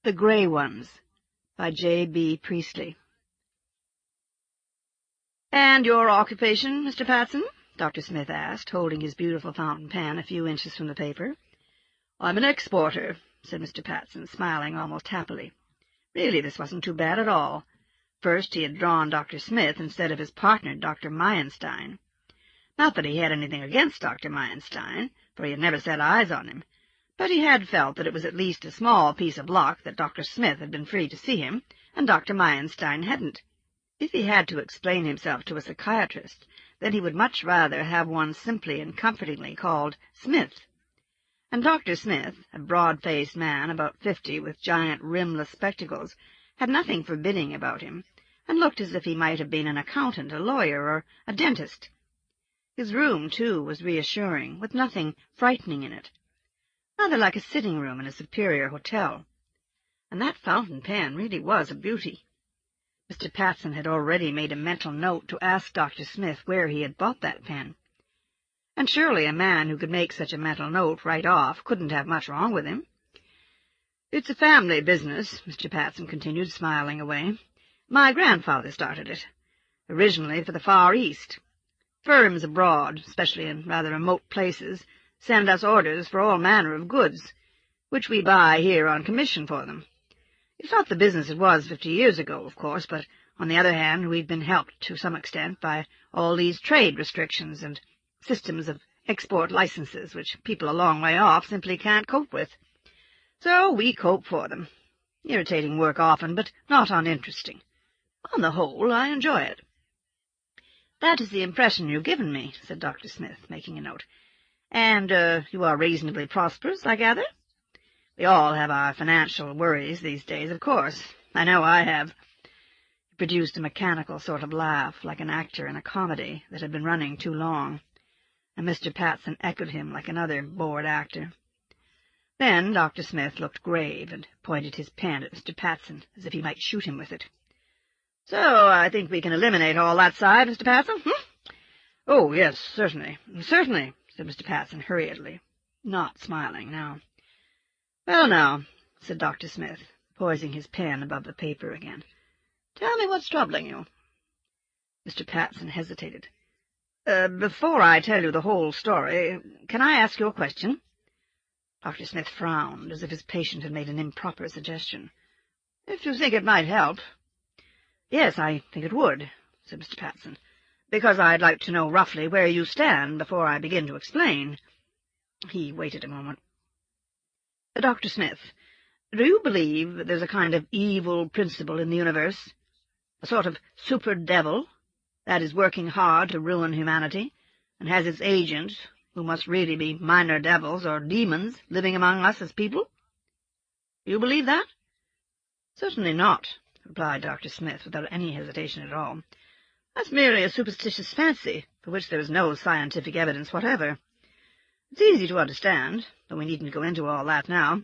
The Grey Ones, by J.B. Priestley. "And your occupation, Mr. Patson?" Dr. Smith asked, holding his beautiful fountain pen a few inches from the paper. "I'm an exporter," said Mr. Patson, smiling almost happily. Really, this wasn't too bad at all. First, he had drawn Dr. Smith instead of his partner, Dr. Meyerstein. Not that he had anything against Dr. Meyerstein, for he had never set eyes on him, but he had felt that it was at least a small piece of luck that Dr. Smith had been free to see him, and Dr. Meyerstein hadn't. If he had to explain himself to a psychiatrist, then he would much rather have one simply and comfortingly called Smith. And Dr. Smith, a broad-faced man about 50 with giant rimless spectacles, had nothing forbidding about him, and looked as if he might have been an accountant, a lawyer, or a dentist. His room, too, was reassuring, with nothing frightening in it, rather like a sitting-room in a superior hotel. And that fountain pen really was a beauty. Mr. Patson had already made a mental note to ask Dr. Smith where he had bought that pen. And surely a man who could make such a mental note right off couldn't have much wrong with him. "It's a family business," Mr. Patson continued, smiling away. "My grandfather started it, originally for the Far East. Firms abroad, especially in rather remote places, send us orders for all manner of goods, which we buy here on commission for them. It's not the business it was 50 years ago, of course, but on the other hand we've been helped to some extent by all these trade restrictions and systems of export licenses, which people a long way off simply can't cope with. So we cope for them. Irritating work often, but not uninteresting. On the whole, I enjoy it." "That is the impression you've given me," said Dr. Smith, making a note. "And you are reasonably prosperous, I gather?" "We all have our financial worries these days, of course. I know I have." He produced a mechanical sort of laugh, like an actor in a comedy that had been running too long, and Mr. Patson echoed him like another bored actor. Then Dr. Smith looked grave and pointed his pen at Mr. Patson as if he might shoot him with it. "So I think we can eliminate all that side, Mr. Patson, "Oh, yes, certainly, certainly," said Mr. Patson hurriedly, not smiling now. "Well, now," said Dr. Smith, poising his pen above the paper again, "tell me what's troubling you." Mr. Patson hesitated. "Before I tell you the whole story, can I ask you a question?" Dr. Smith frowned, as if his patient had made an improper suggestion. "If you think it might help." "Yes, I think it would," said Mr. Patson, "because I'd like to know roughly where you stand before I begin to explain." He waited a moment. "Dr. Smith, do you believe that there's a kind of evil principle in the universe, a sort of super-devil, that is working hard to ruin humanity, and has its agents, who must really be minor devils or demons, living among us as people? Do you believe that?" "Certainly not," replied Dr. Smith without any hesitation at all. "That's merely a superstitious fancy, for which there is no scientific evidence whatever. It's easy to understand, though we needn't go into all that now,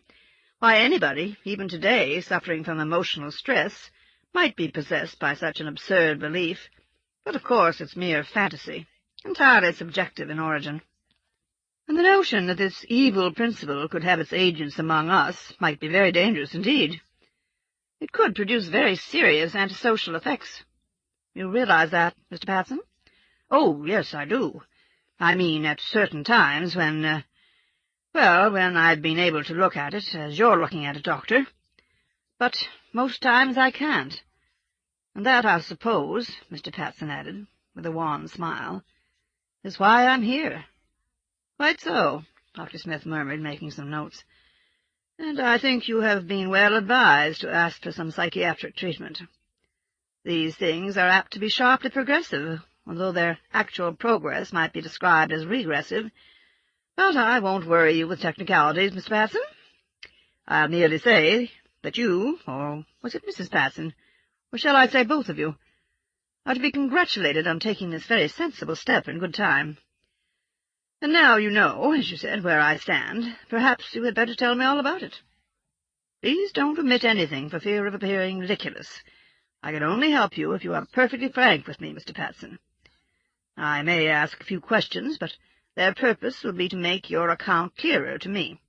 why anybody, even today, suffering from emotional stress, might be possessed by such an absurd belief, but of course it's mere fantasy, entirely subjective in origin. And the notion that this evil principle could have its agents among us might be very dangerous indeed. It could produce very serious antisocial effects. You realize that, Mr. Patson?" "Oh, yes, I do. I mean at certain times when, when I've been able to look at it as you're looking at it, Doctor. But most times I can't. And that, I suppose," Mr. Patson added, with a wan smile, "is why I'm here." "Quite so," Dr. Smith murmured, making some notes. "And I think you have been well advised to ask for some psychiatric treatment. These things are apt to be sharply progressive, although their actual progress might be described as regressive. But I won't worry you with technicalities, Mr. Patson. I'll merely say that you, or was it Mrs. Patson, or shall I say both of you, are to be congratulated on taking this very sensible step in good time. And now you know, as you said, where I stand, perhaps you had better tell me all about it. Please don't omit anything for fear of appearing ridiculous. I can only help you if you are perfectly frank with me, Mr. Patson. I may ask a few questions, but their purpose will be to make your account clearer to me.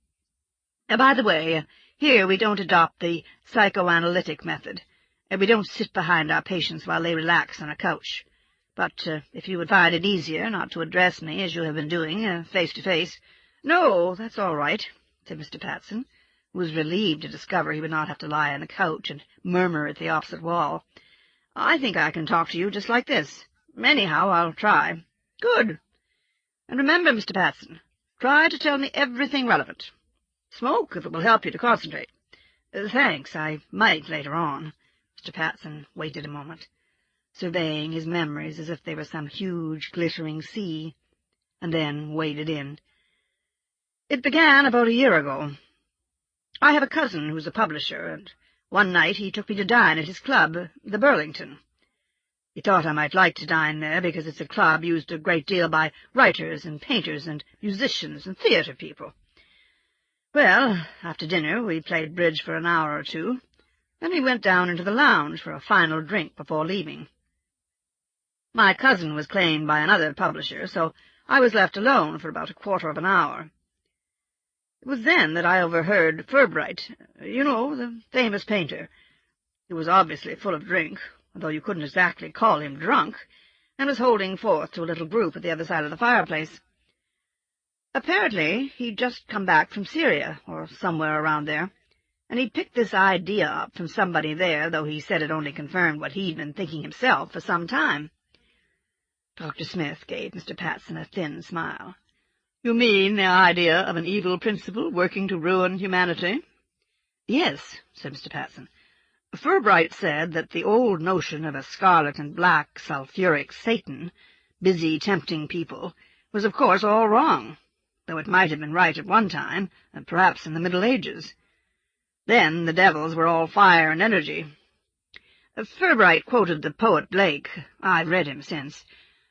By the way, Here we don't adopt the psychoanalytic method, and we don't sit behind our patients while they relax on a couch. But if you would find it easier not to address me as you have been doing, face to face—" "No, that's all right," said Mr. Patson, who was relieved to discover he would not have to lie on the couch and murmur at the opposite wall. "I think I can talk to you just like this. Anyhow, I'll try." "Good. And remember, Mr. Patson, try to tell me everything relevant. Smoke, if it will help you to concentrate." "Thanks, I might later on." Mr. Patson waited a moment, surveying his memories as if they were some huge, glittering sea, and then waded in. "It began about a year ago. I have a cousin who's a publisher, and one night he took me to dine at his club, the Burlington. He thought I might like to dine there because it's a club used a great deal by writers and painters and musicians and theatre people. Well, after dinner we played bridge for an hour or two, then we went down into the lounge for a final drink before leaving. My cousin was claimed by another publisher, so I was left alone for about a quarter of an hour. It was then that I overheard Furbright, you know, the famous painter, who was obviously full of drink, although you couldn't exactly call him drunk, and was holding forth to a little group at the other side of the fireplace. Apparently he'd just come back from Syria, or somewhere around there, and he'd picked this idea up from somebody there, though he said it only confirmed what he'd been thinking himself for some time. Dr. Smith gave Mr. Patson a thin smile. "You mean the idea of an evil principle working to ruin humanity?" "Yes," said Mr. Patson. "Furbright said that the old notion of a scarlet and black sulphuric Satan, busy tempting people, was of course all wrong, though it might have been right at one time, and perhaps in the Middle Ages. Then the devils were all fire and energy. Furbright quoted the poet Blake, I've read him since,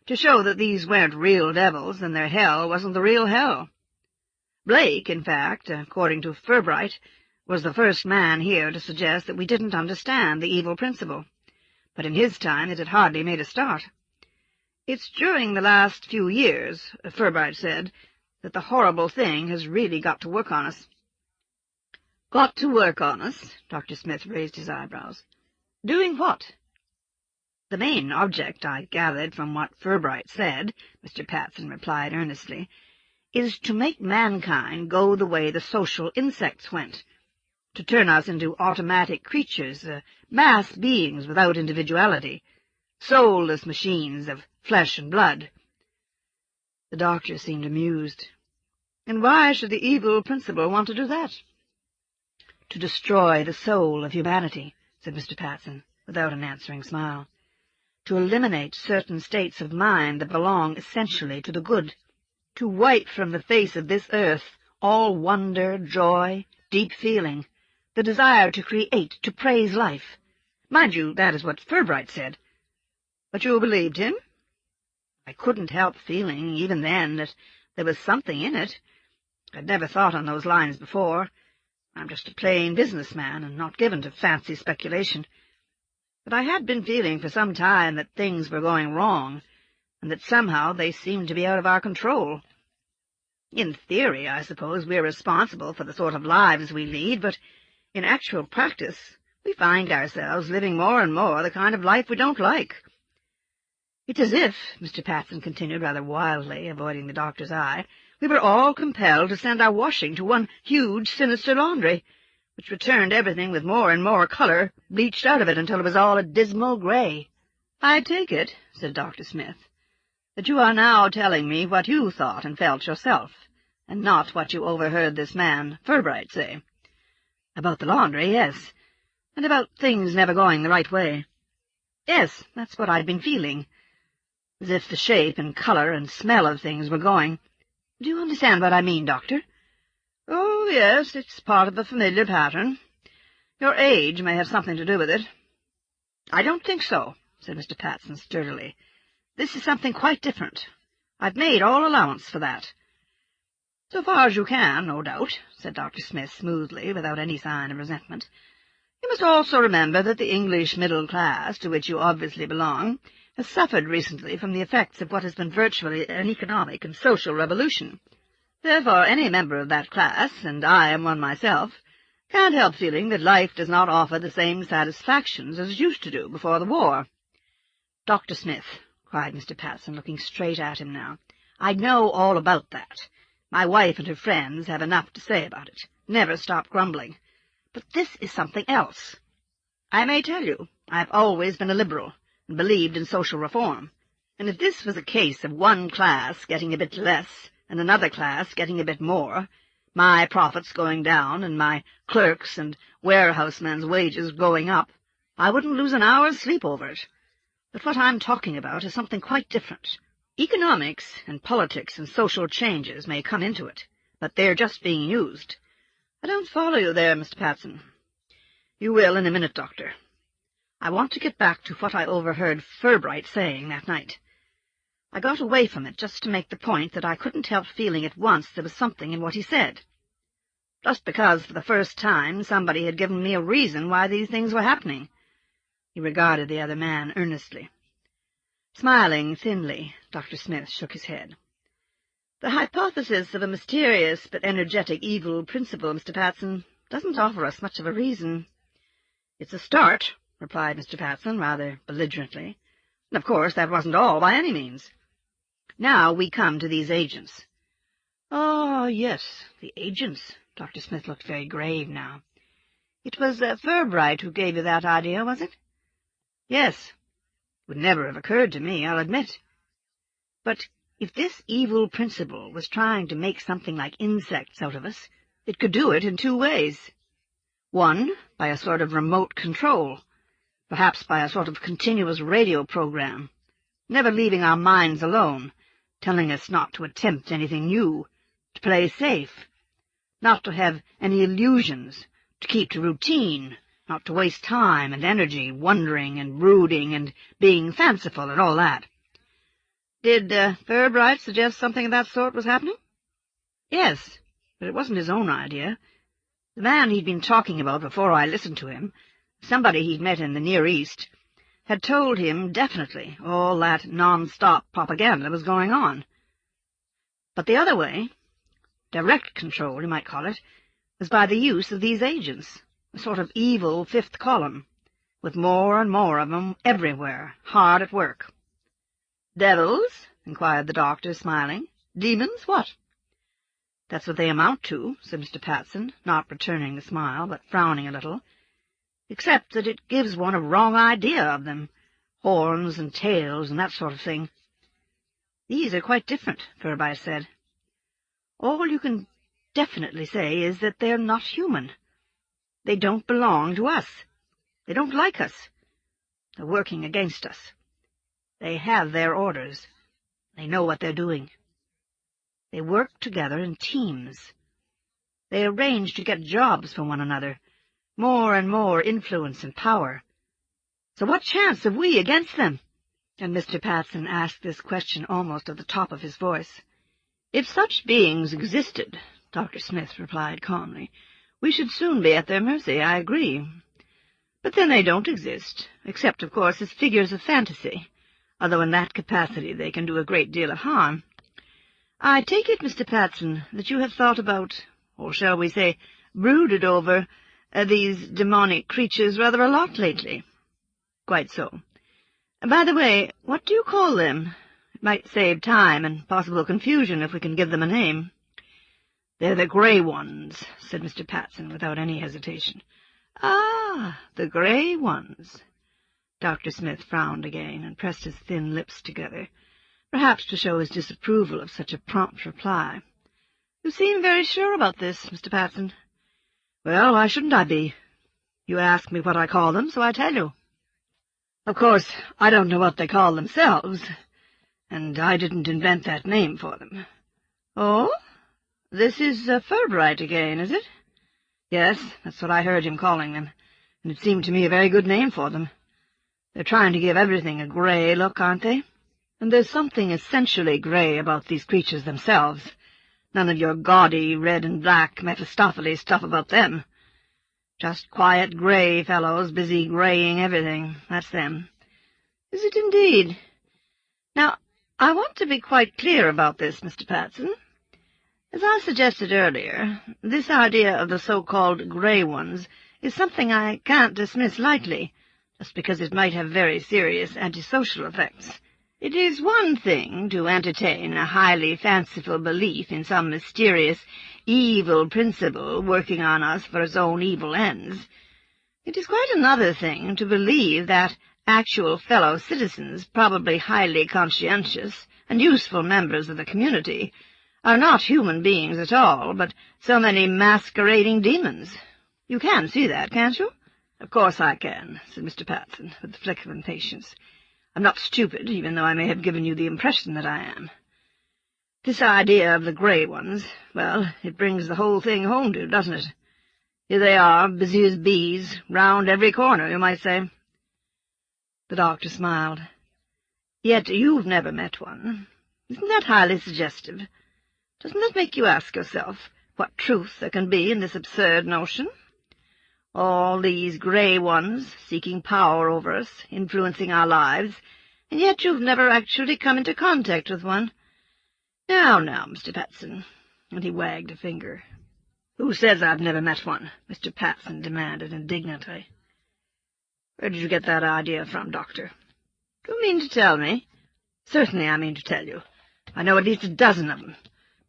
to show that these weren't real devils, and their hell wasn't the real hell. Blake, in fact, according to Furbright, was the first man here to suggest that we didn't understand the evil principle, but in his time it had hardly made a start. It's during the last few years, Furbright said, that the horrible thing has really got to work on us." "Got to work on us?" Dr. Smith raised his eyebrows. "Doing what?" "The main object, I gathered from what Furbright said," Mr. Patson replied earnestly, "is to make mankind go the way the social insects went, to turn us into automatic creatures, mass beings without individuality, soulless machines of flesh and blood." The doctor seemed amused. "And why should the evil principle want to do that?" "To destroy the soul of humanity," said Mr. Patson, without an answering smile. "To eliminate certain states of mind that belong essentially to the good. To wipe from the face of this earth all wonder, joy, deep feeling, the desire to create, to praise life. Mind you, that is what Furbright said." "But you believed him?" "I couldn't help feeling, even then, that there was something in it. I'd never thought on those lines before. I'm just a plain businessman, and not given to fancy speculation. But I had been feeling for some time that things were going wrong, and that somehow they seemed to be out of our control. In theory, I suppose we're responsible for the sort of lives we lead, but in actual practice we find ourselves living more and more the kind of life we don't like. It's as if," Mr. Patson continued rather wildly, avoiding the doctor's eye, "we were all compelled to send our washing to one huge, sinister laundry, which returned everything with more and more colour bleached out of it until it was all a dismal grey." "I take it," said Dr. Smith, "that you are now telling me what you thought and felt yourself, and not what you overheard this man Furbright say." "About the laundry, yes, and about things never going the right way." "Yes, that's what I'd been feeling, as if the shape and colour and smell of things were going. Do you understand what I mean, Doctor?" "Oh, yes, it's part of the familiar pattern. Your age may have something to do with it." "I don't think so," said Mr. Patson sturdily. "This is something quite different. I've made all allowance for that." "So far as you can, no doubt," said Dr. Smith smoothly, without any sign of resentment. "You must also remember that the English middle class, to which you obviously belong, has suffered recently from the effects of what has been virtually an economic and social revolution. Therefore any member of that class, and I am one myself, Can't help feeling that life does not offer the same satisfactions as it used to do before the war." "Dr. Smith," cried Mr. Patson, looking straight at him now, "I know all about that. My wife and her friends have enough to say about it. Never stop grumbling. But this is something else. I may tell you, I have always been a liberal, and believed in social reform, and if this was a case of one class getting a bit less and another class getting a bit more, my profits going down and my clerks' and warehousemen's wages going up, I wouldn't lose an hour's sleep over it. But what I'm talking about is something quite different. Economics and politics and social changes may come into it, but they're just being used. I don't follow you there, Mr. Patson. You will in a minute, Doctor. I want to get back to what I overheard Furbright saying that night. I got away from it just to make the point that I couldn't help feeling at once there was something in what he said. Just because for the first time somebody had given me a reason why these things were happening." He regarded the other man earnestly. Smiling thinly, Dr. Smith shook his head. "The hypothesis of a mysterious but energetic evil principle, Mr. Patson, doesn't offer us much of a reason." "It's a start," replied Mr. Patson, rather belligerently. "And of course that wasn't all by any means. Now we come to these agents." "Oh, yes, the agents." Dr. Smith looked very grave now. "It was Furbright who gave you that idea, was it?" "Yes. Would never have occurred to me, I'll admit. But if this evil principle was trying to make something like insects out of us, it could do it in two ways. One, by a sort of remote control, perhaps by a sort of continuous radio program, never leaving our minds alone, telling us not to attempt anything new, to play safe, not to have any illusions, to keep to routine, not to waste time and energy wondering and brooding and being fanciful and all that. Did Furbright suggest something of that sort was happening?" "Yes, but it wasn't his own idea. The man he'd been talking about before I listened to him, somebody he'd met in the Near East, had told him definitely all that non-stop propaganda was going on. But the other way, direct control, you might call it, was by the use of these agents, a sort of evil fifth column, with more and more of them everywhere, hard at work." "Devils?" inquired the doctor, smiling. "Demons, what?" "That's what they amount to," said Mr. Patson, not returning the smile, but frowning a little, "except that it gives one a wrong idea of them, horns and tails and that sort of thing." "These are quite different," Furbright said. "All you can definitely say is that they're not human. They don't belong to us. They don't like us. They're working against us. They have their orders. They know what they're doing. They work together in teams. They arrange to get jobs for one another, more and more influence and power. So what chance have we against them?" And Mr. Patson asked this question almost at the top of his voice. "If such beings existed," Dr. Smith replied calmly, "we should soon be at their mercy, I agree. But then they don't exist, except, of course, as figures of fantasy, although in that capacity they can do a great deal of harm. I take it, Mr. Patson, that you have thought about, or shall we say, brooded over, these demonic creatures rather a lot lately." "Quite so. By the way, what do you call them? It might save time and possible confusion if we can give them a name." "They're the Grey Ones," said Mr. Patson without any hesitation. "Ah, the Grey Ones." Dr. Smith frowned again and pressed his thin lips together, perhaps to show his disapproval of such a prompt reply. "You seem very sure about this, Mr. Patson." "Well, why shouldn't I be? You ask me what I call them, so I tell you. Of course, I don't know what they call themselves, and I didn't invent that name for them." "Oh? This is Furbright again, is it?" "Yes, that's what I heard him calling them, and it seemed to me a very good name for them. They're trying to give everything a grey look, aren't they? And there's something essentially grey about these creatures themselves. None of your gaudy red and black Mephistopheles stuff about them. Just quiet grey fellows busy greying everything. That's them." "Is it indeed? Now, I want to be quite clear about this, Mr. Patson. As I suggested earlier, this idea of the so-called grey ones is something I can't dismiss lightly, just because it might have very serious antisocial effects. It is one thing to entertain a highly fanciful belief in some mysterious, evil principle working on us for its own evil ends. It is quite another thing to believe that actual fellow citizens, probably highly conscientious and useful members of the community, are not human beings at all, but so many masquerading demons. You can see that, can't you? Of course I can, said Mr. Patson, with a flick of impatience. I'm not stupid, even though I may have given you the impression that I am. This idea of the grey ones, well, it brings the whole thing home to you, doesn't it? Here they are, busy as bees, round every corner, you might say. The doctor smiled. Yet you've never met one. Isn't that highly suggestive? Doesn't that make you ask yourself what truth there can be in this absurd notion? All these grey ones, seeking power over us, influencing our lives, and yet you've never actually come into contact with one. Now, Mr. Patson, and he wagged a finger. Who says I've never met one? Mr. Patson demanded indignantly. Where did you get that idea from, Doctor? Do you mean to tell me? Certainly I mean to tell you. I know at least a dozen of them.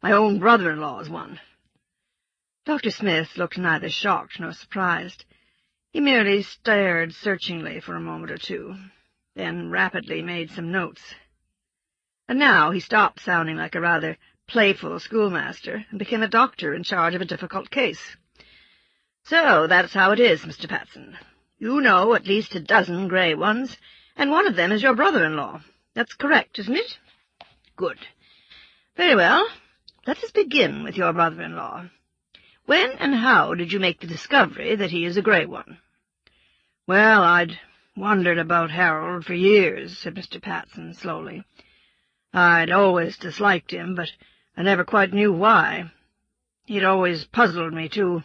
My own brother-in-law is one. Dr. Smith looked neither shocked nor surprised. He merely stared searchingly for a moment or two, then rapidly made some notes. And now he stopped sounding like a rather playful schoolmaster and became a doctor in charge of a difficult case. So that's how it is, Mr. Patson. You know at least a dozen grey ones, and one of them is your brother-in-law. That's correct, isn't it? Good. Very well. Let us begin with your brother-in-law. When and how did you make the discovery that he is a grey one? Well, I'd wondered about Harold for years, said Mr. Patson slowly. I'd always disliked him, but I never quite knew why. He'd always puzzled me, too.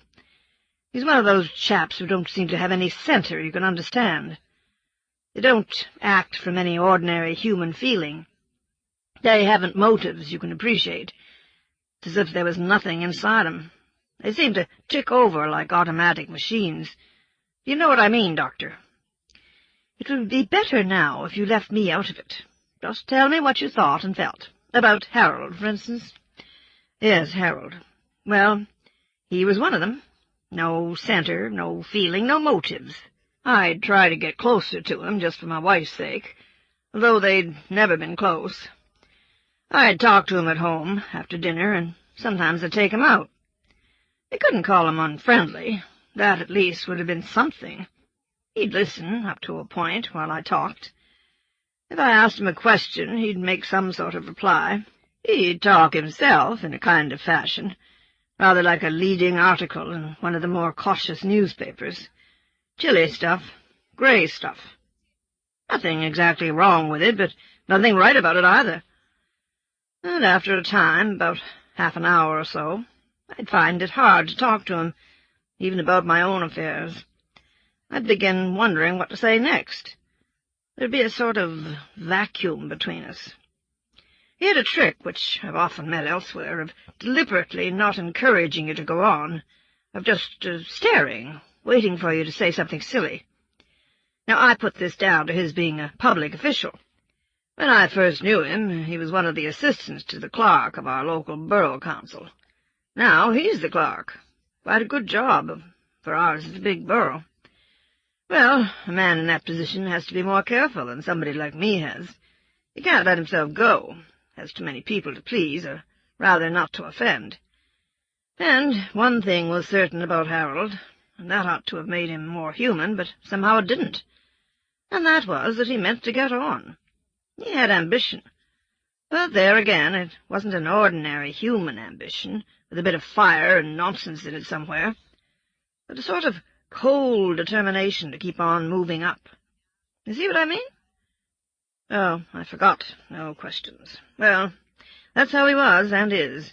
He's one of those chaps who don't seem to have any centre you can understand. They don't act from any ordinary human feeling. They haven't motives you can appreciate. It's as if there was nothing inside 'em. They seem to tick over like automatic machines. You know what I mean, Doctor. It would be better now if you left me out of it. Just tell me what you thought and felt. About Harold, for instance. Yes, Harold. Well, he was one of them. No centre, no feeling, no motives. I'd try to get closer to him just for my wife's sake, though they'd never been close. I'd talk to him at home after dinner, and sometimes I'd take him out. I couldn't call him unfriendly. That, at least, would have been something. He'd listen up to a point while I talked. If I asked him a question, he'd make some sort of reply. He'd talk himself in a kind of fashion, rather like a leading article in one of the more cautious newspapers. Chilly stuff, grey stuff. Nothing exactly wrong with it, but nothing right about it either. And after a time, about half an hour or so, I'd find it hard to talk to him, even about my own affairs. I'd begin wondering what to say next. There'd be a sort of vacuum between us. He had a trick, which I've often met elsewhere, of deliberately not encouraging you to go on, of just staring, waiting for you to say something silly. Now, I put this down to his being a public official. When I first knew him, he was one of the assistants to the clerk of our local borough council. Now he's the clerk. Quite a good job, for ours is a big borough. Well, a man in that position has to be more careful than somebody like me has. He can't let himself go, has too many people to please, or rather not to offend. And one thing was certain about Harold, and that ought to have made him more human, but somehow it didn't. And that was that he meant to get on. He had ambition. But there again, it wasn't an ordinary human ambition, with a bit of fire and nonsense in it somewhere, but a sort of cold determination to keep on moving up. You see what I mean? Oh, I forgot. No questions. Well, that's how he was, and is.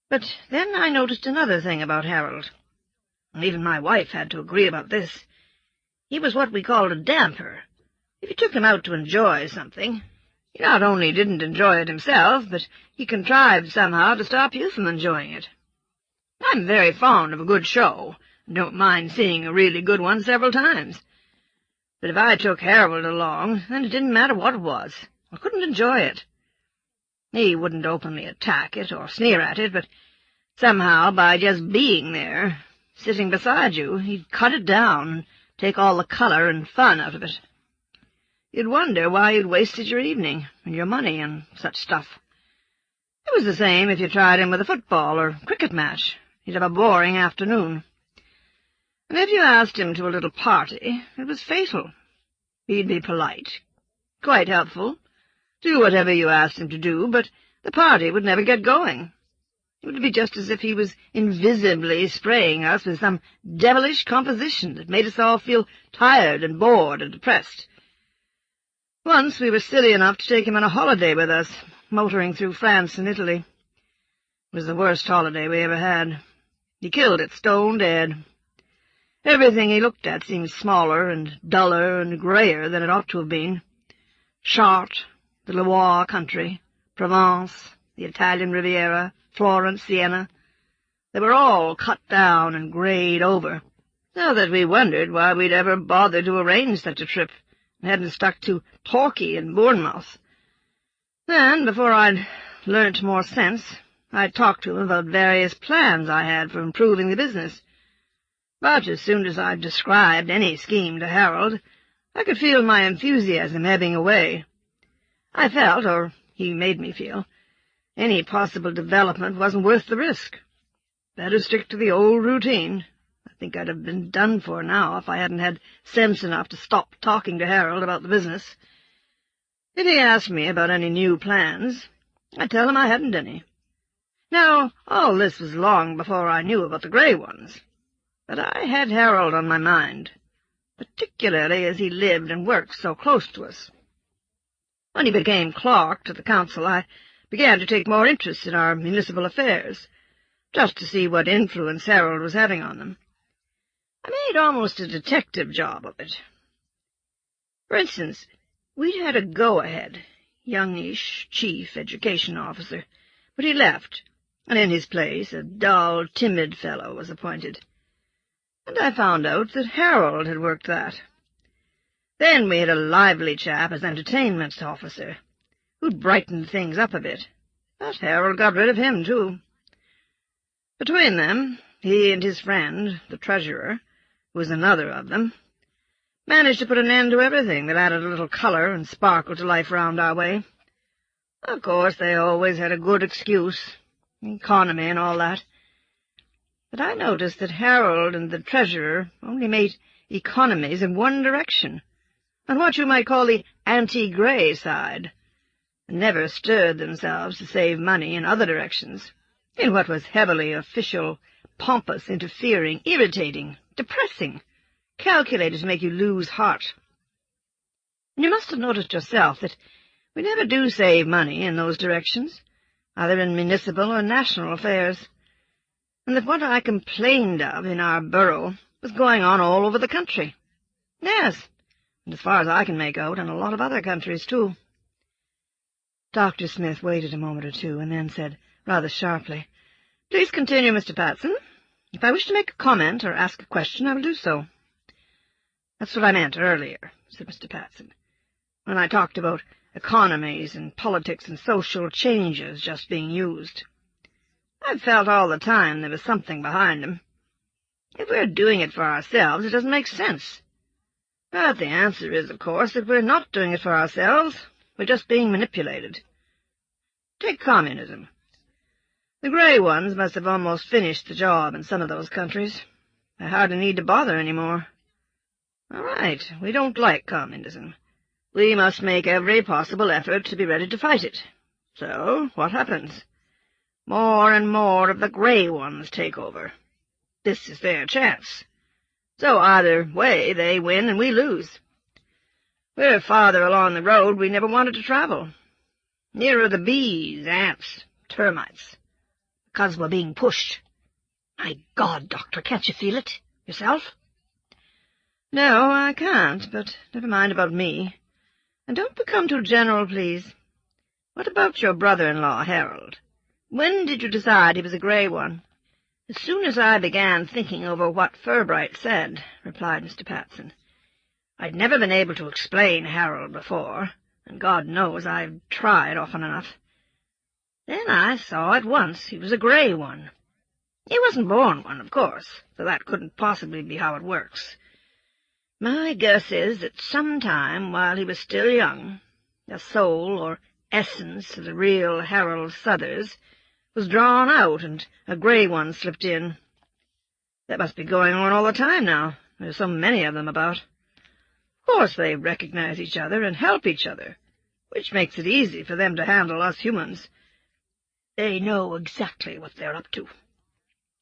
But then I noticed another thing about Harold. Even my wife had to agree about this. He was what we called a damper. If you took him out to enjoy something, He not only didn't enjoy it himself, but he contrived somehow to stop you from enjoying it. I'm very fond of a good show, and don't mind seeing a really good one several times. But if I took Harold along, then it didn't matter what it was. I couldn't enjoy it. He wouldn't openly attack it or sneer at it, but somehow, by just being there, sitting beside you, he'd cut it down and take all the color and fun out of it. You'd wonder why you'd wasted your evening and your money and such stuff. It was the same if you tried him with a football or cricket match. He'd have a boring afternoon. And if you asked him to a little party, it was fatal. He'd be polite, quite helpful, do whatever you asked him to do, but the party would never get going. It would be just as if he was invisibly spraying us with some devilish composition that made us all feel tired and bored and depressed. Once we were silly enough to take him on a holiday with us, motoring through France and Italy. It was the worst holiday we ever had. He killed it stone dead. Everything he looked at seemed smaller and duller and grayer than it ought to have been. Chartres, the Loire country, Provence, the Italian Riviera, Florence, Siena. They were all cut down and grayed over, so that we wondered why we'd ever bothered to arrange such a trip, and hadn't stuck to Torquay and Bournemouth. Then, before I'd learnt more sense, I talked to him about various plans I had for improving the business. But as soon as I'd described any scheme to Harold, I could feel my enthusiasm ebbing away. I felt, or he made me feel, any possible development wasn't worth the risk. Better stick to the old routine. I think I'd have been done for now if I hadn't had sense enough to stop talking to Harold about the business. If he asked me about any new plans, I'd tell him I hadn't any. Now, all this was long before I knew about the grey ones, but I had Harold on my mind, particularly as he lived and worked so close to us. When he became clerk to the council, I began to take more interest in our municipal affairs, just to see what influence Harold was having on them. I made almost a detective job of it. For instance, we'd had a go-ahead, youngish chief education officer, but he left, and in his place a dull, timid fellow was appointed. And I found out that Harold had worked that. Then we had a lively chap as entertainment officer, who'd brightened things up a bit, but Harold got rid of him, too. Between them, he and his friend, the treasurer, who was another of them, managed to put an end to everything that added a little color and sparkle to life round our way. Of course, they always had a good excuse, economy and all that. But I noticed that Harold and the treasurer only made economies in one direction, on what you might call the anti-grey side, and never stirred themselves to save money in other directions, in what was heavily official, pompous, interfering, irritating, depressing, calculated to make you lose heart. And you must have noticed yourself that we never do save money in those directions, either in municipal or national affairs, and that what I complained of in our borough was going on all over the country. Yes, and as far as I can make out, in a lot of other countries, too. Dr. Smith waited a moment or two, and then said, rather sharply, "Please continue, Mr. Patson. If I wish to make a comment or ask a question, I will do so." "That's what I meant earlier," said Mr. Patson, "when I talked about economies and politics and social changes just being used. I've felt all the time there was something behind them. If we're doing it for ourselves, it doesn't make sense. But the answer is, of course, that we're not doing it for ourselves. We're just being manipulated. Take communism. The grey ones must have almost finished the job in some of those countries. They hardly need to bother any more. All right, we don't like communism. We must make every possible effort to be ready to fight it. So, what happens? More and more of the grey ones take over. This is their chance. So either way, they win and we lose. We're farther along the road we never wanted to travel. Nearer the bees, ants, termites. Because we're being pushed. My God, Doctor, can't you feel it yourself?" "No, I can't, but never mind about me. And don't become too general, please. What about your brother-in-law, Harold? When did you decide he was a grey one?" "As soon as I began thinking over what Furbright said," replied Mr. Patson. "I'd never been able to explain Harold before, and God knows I've tried often enough. Then I saw at once he was a grey one. He wasn't born one, of course, so that couldn't possibly be how it works. My guess is that sometime while he was still young, the soul or essence of the real Harold Southers was drawn out and a grey one slipped in. That must be going on all the time now. There's so many of them about. Of course they recognize each other and help each other, which makes it easy for them to handle us humans. They know exactly what they're up to.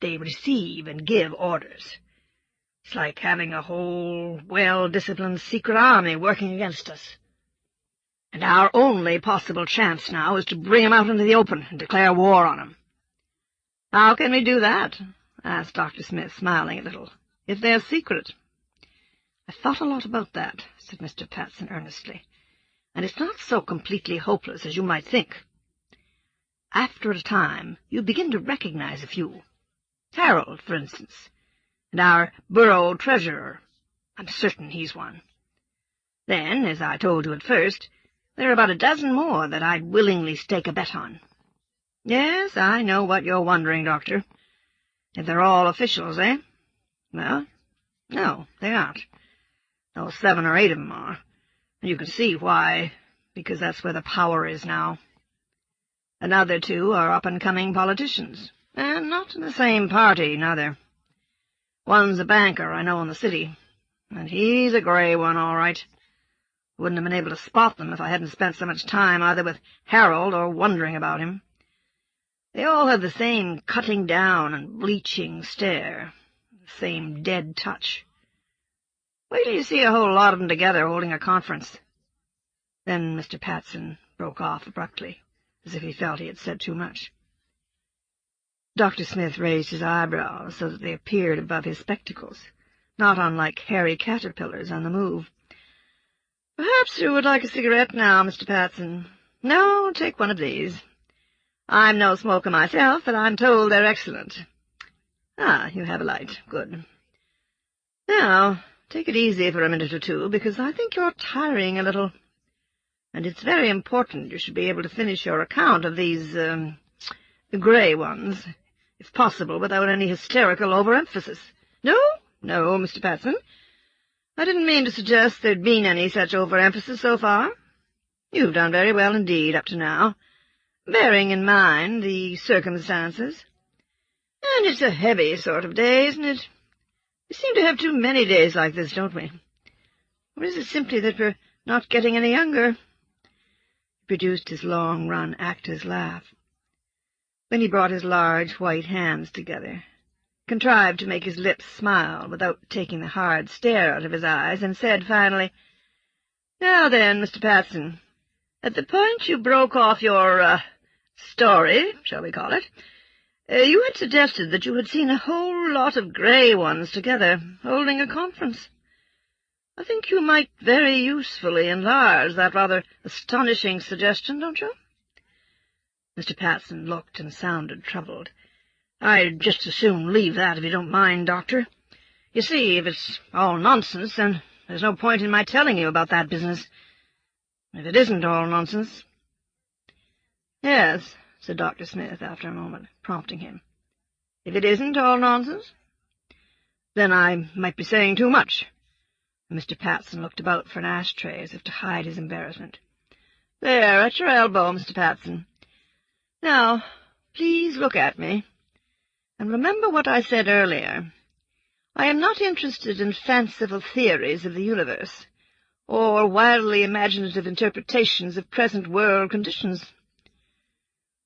They receive and give orders. It's like having a whole, well-disciplined secret army working against us. And our only possible chance now is to bring 'em out into the open and declare war on 'em." "How can we do that?" asked Dr. Smith, smiling a little, "if they're secret?" "I've thought a lot about that," said Mr. Patson earnestly, "and it's not so completely hopeless as you might think. After a time, you begin to recognize a few. Harold, for instance, and our borough treasurer. I'm certain he's one. Then, as I told you at first, there are about a dozen more that I'd willingly stake a bet on. Yes, I know what you're wondering, Doctor. If they're all officials, eh? Well, no, they aren't. Though 7 or 8 of them are. And you can see why, because that's where the power is now. Another 2 are up-and-coming politicians, and not in the same party, neither. One's a banker I know in the city, and he's a grey one, all right. Wouldn't have been able to spot them if I hadn't spent so much time either with Harold or wondering about him. They all have the same cutting down and bleaching stare, the same dead touch. Wait till you see a whole lot of them together holding a conference." Then Mr. Patson broke off abruptly, as if he felt he had said too much. Dr. Smith raised his eyebrows so that they appeared above his spectacles, not unlike hairy caterpillars on the move. "Perhaps you would like a cigarette now, Mr. Patson. No, take one of these. I'm no smoker myself, but I'm told they're excellent. Ah, you have a light. Good. Now, take it easy for a minute or two, because I think you're tiring a little. And it's very important you should be able to finish your account of these, grey ones, if possible, without any hysterical overemphasis. No, Mr. Patson. I didn't mean to suggest there'd been any such overemphasis so far. You've done very well indeed up to now, bearing in mind the circumstances. And it's a heavy sort of day, isn't it? We seem to have too many days like this, don't we? Or is it simply that we're not getting any younger?" He produced his long-run actor's laugh. Then he brought his large white hands together, contrived to make his lips smile without taking the hard stare out of his eyes, and said finally, "Now then, Mr. Patson, at the point you broke off your, story, shall we call it, you had suggested that you had seen a whole lot of grey ones together, holding a conference. I think you might very usefully enlarge that rather astonishing suggestion, don't you?" Mr. Patson looked and sounded troubled. "I'd just as soon leave that, if you don't mind, Doctor. You see, if it's all nonsense, then there's no point in my telling you about that business. If it isn't all nonsense—" "Yes," said Dr. Smith after a moment, prompting him. "If it isn't all nonsense, then I might be saying too much." Mr. Patson looked about for an ashtray as if to hide his embarrassment. "There, at your elbow, Mr. Patson. Now, please look at me, and remember what I said earlier. I am not interested in fanciful theories of the universe, or wildly imaginative interpretations of present world conditions.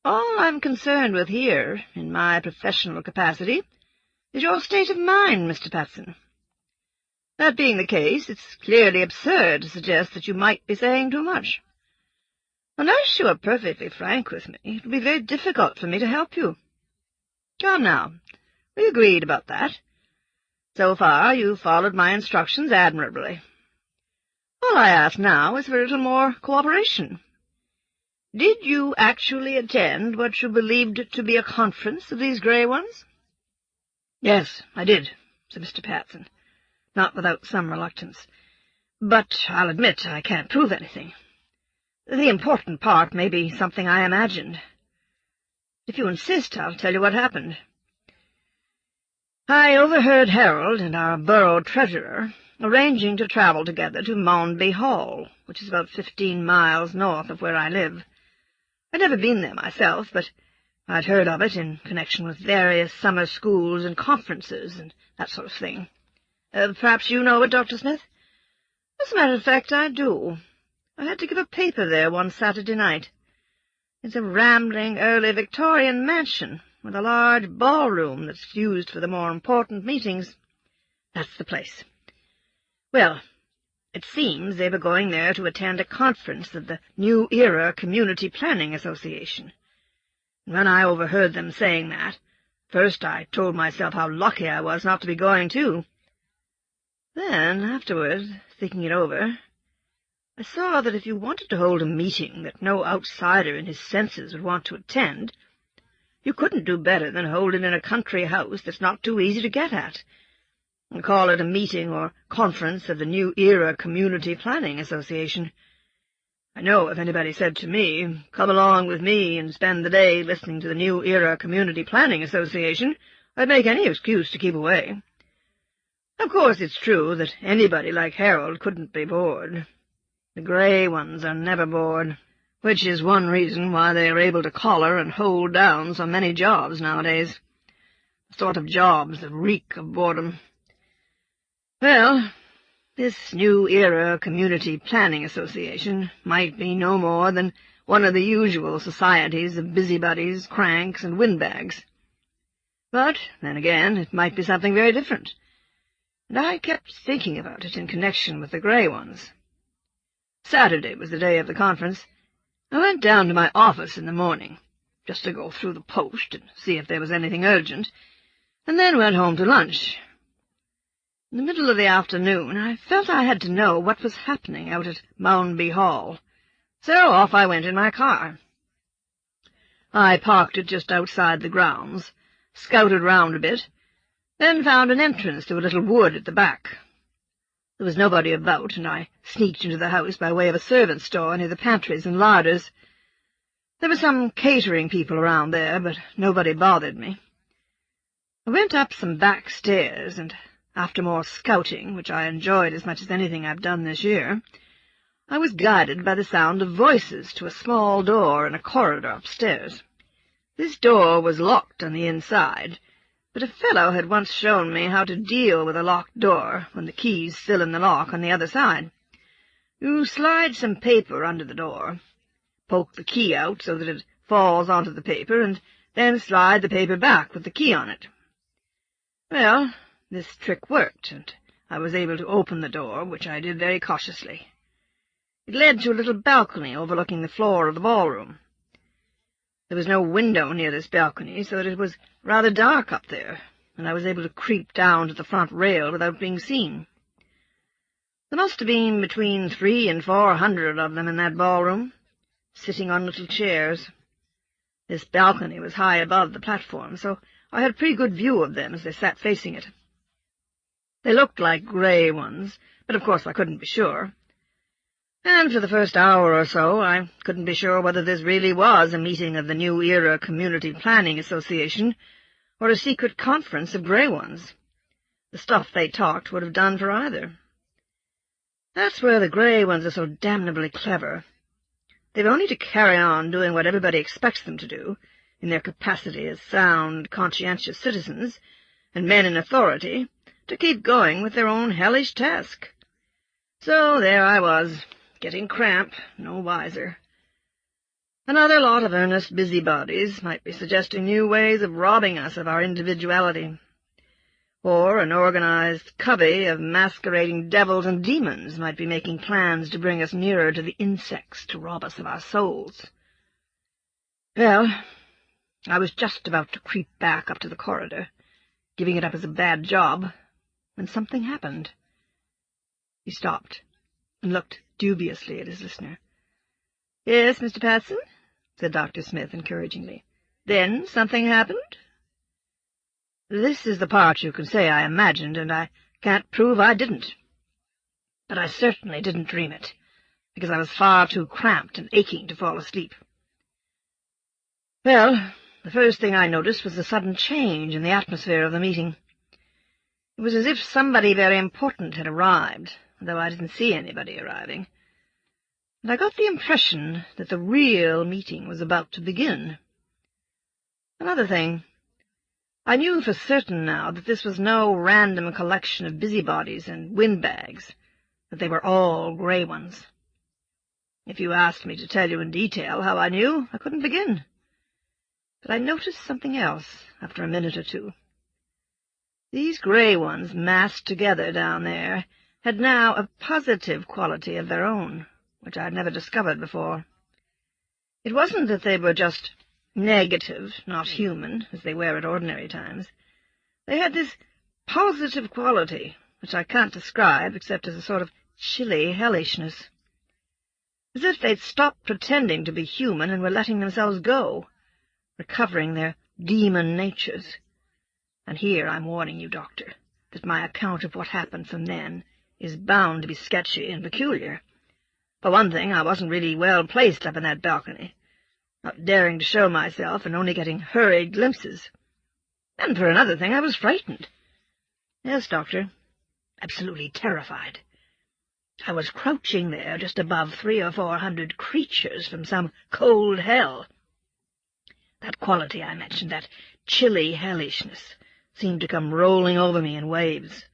All I'm concerned with here, in my professional capacity, is your state of mind, Mr. Patson. That being the case, it's clearly absurd to suggest that you might be saying too much. Unless you are perfectly frank with me, it will be very difficult for me to help you. Come now, we agreed about that. So far you've followed my instructions admirably. All I ask now is for a little more cooperation. Did you actually attend what you believed to be a conference of these grey ones?" "Yes, I did," said Mr. Patson, not without some reluctance. "But I'll admit I can't prove anything. The important part may be something I imagined. If you insist, I'll tell you what happened. I overheard Harold and our borough treasurer arranging to travel together to Moundby Hall, which is about 15 miles north of where I live. I'd never been there myself, but I'd heard of it in connection with various summer schools and conferences and that sort of thing. Perhaps you know it, Dr. Smith? As a matter of fact, I do. I had to give a paper there one Saturday night. It's a rambling early Victorian mansion with a large ballroom that's used for the more important meetings. That's the place. Well, it seems they were going there to attend a conference of the New Era Community Planning Association. And when I overheard them saying that, first I told myself how lucky I was not to be going too. Then, afterward, thinking it over, I saw that if you wanted to hold a meeting that no outsider in his senses would want to attend, you couldn't do better than hold it in a country house that's not too easy to get at, and call it a meeting or conference of the New Era Community Planning Association. I know if anybody said to me, "Come along with me and spend the day listening to the New Era Community Planning Association," I'd make any excuse to keep away. Of course, it's true that anybody like Harold couldn't be bored. The grey ones are never bored, which is one reason why they are able to collar and hold down so many jobs nowadays, the sort of jobs that reek of boredom. Well, this New Era Community Planning Association might be no more than one of the usual societies of busybodies, cranks, and windbags. But, then again, it might be something very different, and I kept thinking about it in connection with the grey ones. Saturday was the day of the conference. I went down to my office in the morning, just to go through the post and see if there was anything urgent, and then went home to lunch. In the middle of the afternoon I felt I had to know what was happening out at Moundby Hall, so off I went in my car. I parked it just outside the grounds, scouted round a bit, then found an entrance to a little wood at the back. There was nobody about, and I sneaked into the house by way of a servants' door near the pantries and larders. There were some catering people around there, but nobody bothered me. I went up some back stairs, and after more scouting, which I enjoyed as much as anything I've done this year, I was guided by the sound of voices to a small door in a corridor upstairs. This door was locked on the inside, but a fellow had once shown me how to deal with a locked door when the key's still in the lock on the other side. You slide some paper under the door, poke the key out so that it falls onto the paper, and then slide the paper back with the key on it. Well, this trick worked, and I was able to open the door, which I did very cautiously. It led to a little balcony overlooking the floor of the ballroom. There was no window near this balcony, so that it was rather dark up there, and I was able to creep down to the front rail without being seen. There must have been between 300 and 400 of them in that ballroom, sitting on little chairs. This balcony was high above the platform, so I had a pretty good view of them as they sat facing it. They looked like grey ones, but of course I couldn't be sure. And for the first hour or so I couldn't be sure whether this really was a meeting of the New Era Community Planning Association or a secret conference of grey ones. The stuff they talked would have done for either. That's where the grey ones are so damnably clever. They've only to carry on doing what everybody expects them to do, in their capacity as sound, conscientious citizens and men in authority, to keep going with their own hellish task. So there I was, getting cramp, no wiser. Another lot of earnest busybodies might be suggesting new ways of robbing us of our individuality, or an organized covey of masquerading devils and demons might be making plans to bring us nearer to the insects to rob us of our souls. Well, I was just about to creep back up to the corridor, giving it up as a bad job, when something happened. He stopped and looked dubiously at his listener. "Yes, Mr. Patson?" said Dr. Smith encouragingly. "Then something happened?" "This is the part you can say I imagined, and I can't prove I didn't. But I certainly didn't dream it, because I was far too cramped and aching to fall asleep. Well, the first thing I noticed was the sudden change in the atmosphere of the meeting. It was as if somebody very important had arrived, though I didn't see anybody arriving. And I got the impression that the real meeting was about to begin. Another thing, I knew for certain now that this was no random collection of busybodies and windbags, that they were all grey ones. If you asked me to tell you in detail how I knew, I couldn't begin. But I noticed something else after a minute or two. These grey ones massed together down there had now a positive quality of their own, which I had never discovered before. It wasn't that they were just negative, not human, as they were at ordinary times. They had this positive quality, which I can't describe except as a sort of chilly hellishness. As if they'd stopped pretending to be human and were letting themselves go, recovering their demon natures. And here I'm warning you, Doctor, that my account of what happened from then is bound to be sketchy and peculiar. For one thing, I wasn't really well placed up in that balcony, not daring to show myself and only getting hurried glimpses. And for another thing, I was frightened. Yes, Doctor, absolutely terrified. I was crouching there just above 300 or 400 creatures from some cold hell. That quality I mentioned, that chilly hellishness, seemed to come rolling over me in waves.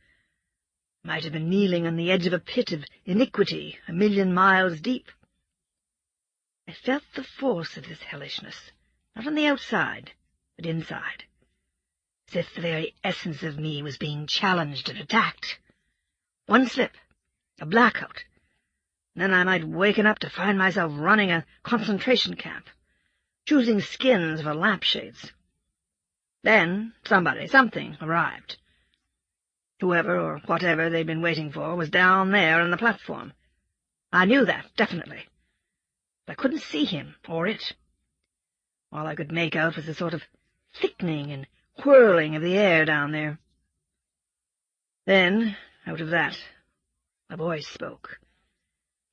I might have been kneeling on the edge of a pit of iniquity 1,000,000 miles deep. I felt the force of this hellishness, not on the outside, but inside, as if the very essence of me was being challenged and attacked. One slip, a blackout, and then I might waken up to find myself running a concentration camp, choosing skins for lampshades. Then something arrived. Whoever or whatever they'd been waiting for was down there on the platform. I knew that, definitely. But I couldn't see him or it. All I could make out was a sort of thickening and whirling of the air down there. Then, out of that, a voice spoke,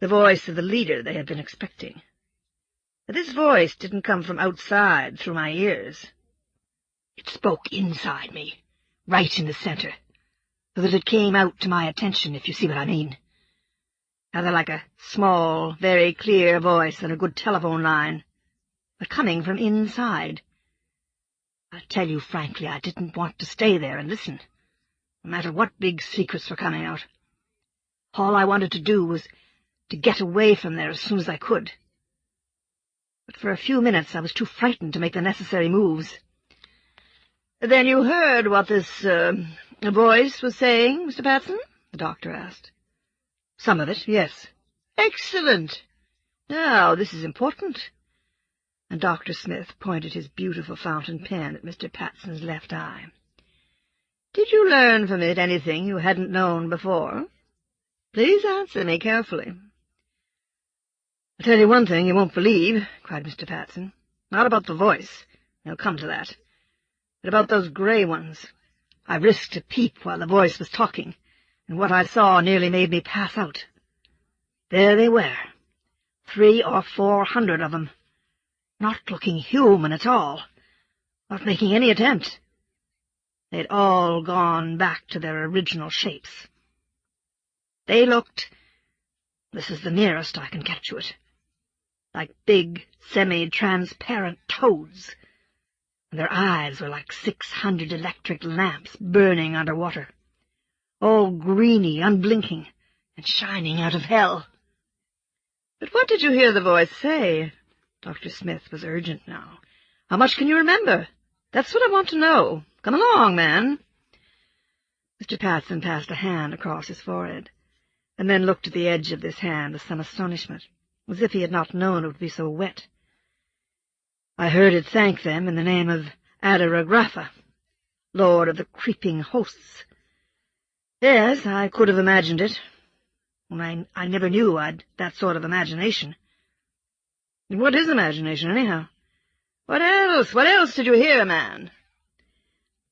the voice of the leader they had been expecting. But this voice didn't come from outside through my ears. It spoke inside me, right in the center, so that it came out to my attention, if you see what I mean. Rather like a small, very clear voice on a good telephone line, but coming from inside. I tell you frankly, I didn't want to stay there and listen, no matter what big secrets were coming out. All I wanted to do was to get away from there as soon as I could. But for a few minutes I was too frightened to make the necessary moves. "Then you heard what this, voice was saying, Mr. Patson?" the doctor asked. "Some of it, yes." "Excellent. Now, this is important." And Dr. Smith pointed his beautiful fountain pen at Mr. Patson's left eye. "Did you learn from it anything you hadn't known before? Please answer me carefully." "I'll tell you one thing you won't believe," cried Mr. Patson. "Not about the voice. I'll come to that. But about those grey ones. I risked a peep while the voice was talking, and what I saw nearly made me pass out. There they were, 300 or 400 of them, not looking human at all, not making any attempt. They'd all gone back to their original shapes. They looked, this is the nearest I can get to it, like big, semi-transparent toads, and their eyes were like 600 electric lamps burning underwater, all greeny, unblinking, and shining out of hell." "But what did you hear the voice say?" Dr. Smith was urgent now. "How much can you remember? That's what I want to know. Come along, man." Mr. Patson passed a hand across his forehead, and then looked at the edge of this hand with some astonishment, as if he had not known it would be so wet. "I heard it thank them in the name of Adaragrapha, Lord of the Creeping Hosts. Yes, I could have imagined it. I never knew I'd that sort of imagination. What is imagination, anyhow? What else did you hear, man?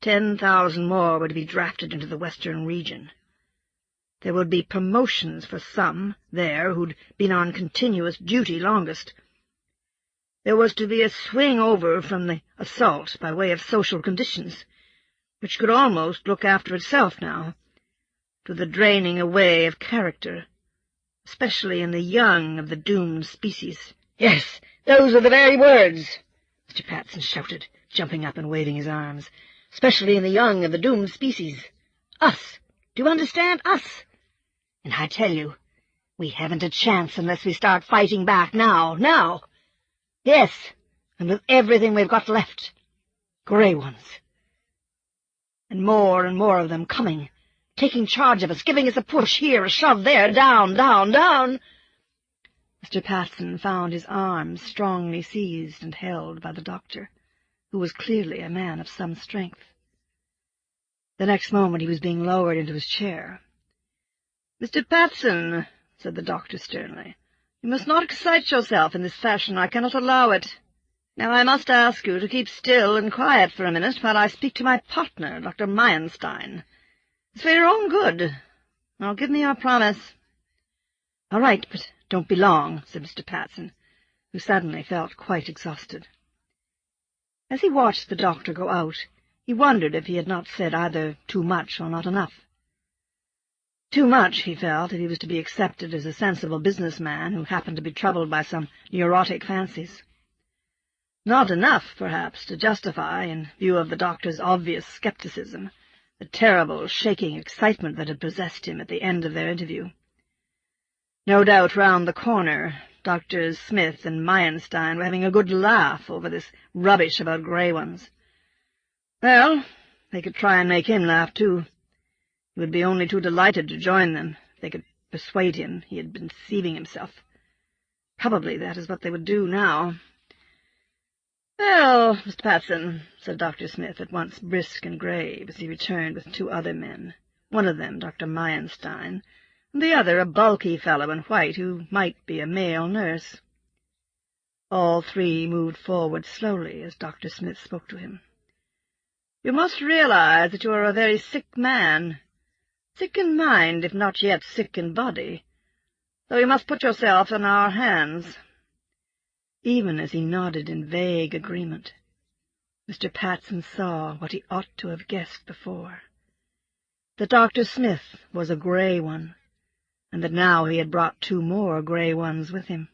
10,000 more were to be drafted into the Western region. There would be promotions for some there who'd been on continuous duty longest. There was to be a swing over from the assault by way of social conditions, which could almost look after itself now, to the draining away of character, especially in the young of the doomed species. Yes, those are the very words, Mr. Patson shouted, jumping up and waving his arms. Especially in the young of the doomed species. Us. Do you understand? Us. And I tell you, we haven't a chance unless we start fighting back now. Now. Yes, and with everything we've got left. Grey ones. And more of them coming, taking charge of us, giving us a push here, a shove there, down, down, down. Mr. Patson found his arms strongly seized and held by the doctor, who was clearly a man of some strength. The next moment he was being lowered into his chair. "Mr. Patson," said the doctor sternly, "you must not excite yourself in this fashion. I cannot allow it. Now I must ask you to keep still and quiet for a minute while I speak to my partner, Dr. Meyerstein. It's for your own good. Now give me your promise." "All right, but don't be long," said Mr. Patson, who suddenly felt quite exhausted. As he watched the doctor go out, he wondered if he had not said either too much or not enough. Too much, he felt, if he was to be accepted as a sensible businessman who happened to be troubled by some neurotic fancies. Not enough, perhaps, to justify, in view of the doctor's obvious skepticism, the terrible, shaking excitement that had possessed him at the end of their interview. No doubt round the corner, Doctors Smith and Meyerstein were having a good laugh over this rubbish about grey ones. Well, they could try and make him laugh, too. He would be only too delighted to join them if they could persuade him he had been deceiving himself. Probably that is what they would do now. "Well, Mr. Patson," said Dr. Smith, at once brisk and grave, as he returned with two other men, one of them Dr. Meyerstein, and the other a bulky fellow in white who might be a male nurse. All three moved forward slowly as Dr. Smith spoke to him. "You must realize that you are a very sick man, sick in mind, if not yet sick in body, so you must put yourself in our hands." Even as he nodded in vague agreement, Mr. Patson saw what he ought to have guessed before, that Dr. Smith was a grey one, and that now he had brought two more grey ones with him.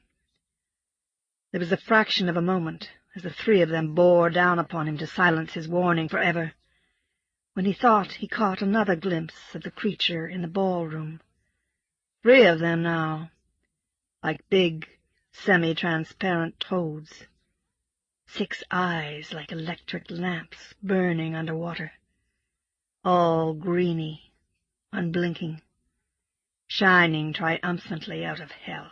There was a fraction of a moment, as the three of them bore down upon him to silence his warning forever, when he thought he caught another glimpse of the creature in the ballroom. Three of them now, like big, semi-transparent toads. 6 eyes like electric lamps burning under water, all greeny, unblinking, shining triumphantly out of hell.